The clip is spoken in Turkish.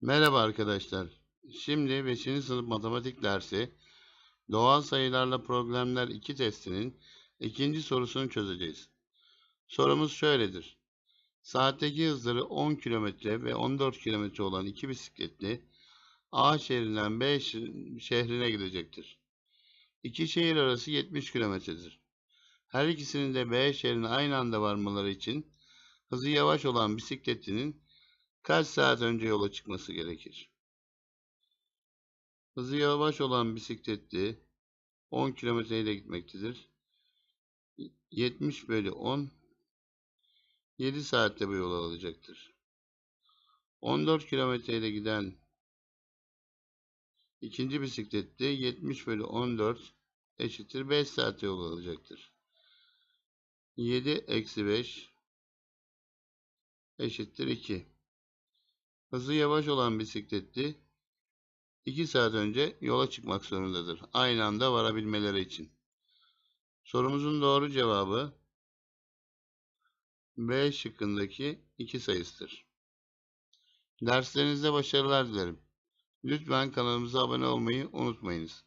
Merhaba arkadaşlar. Şimdi 5. sınıf matematik dersi Doğal Sayılarla Problemler-2 testinin ikinci sorusunu çözeceğiz. Sorumuz şöyledir. Saatteki hızları 10 km ve 14 km olan iki bisikletli A şehrinden B şehrine gidecektir. İki şehir arası 70 kilometredir. Her ikisinin de B şehrine aynı anda varmaları için hızı yavaş olan bisikletlinin kaç saat önce yola çıkması gerekir? Hızı yavaş olan bisikletli 10 kilometre ile gitmektedir. 70/10 7 saatte bu yolu alacaktır. 14 kilometre ile giden ikinci bisikletli 70/14 eşittir 5 saatte yol alacaktır. 7-5 eşittir 2. Hızı yavaş olan bisikletli 2 saat önce yola çıkmak zorundadır. Aynı anda varabilmeleri için. Sorumuzun doğru cevabı B şıkkındaki 2 sayısıdır. Derslerinizde başarılar dilerim. Lütfen kanalımıza abone olmayı unutmayınız.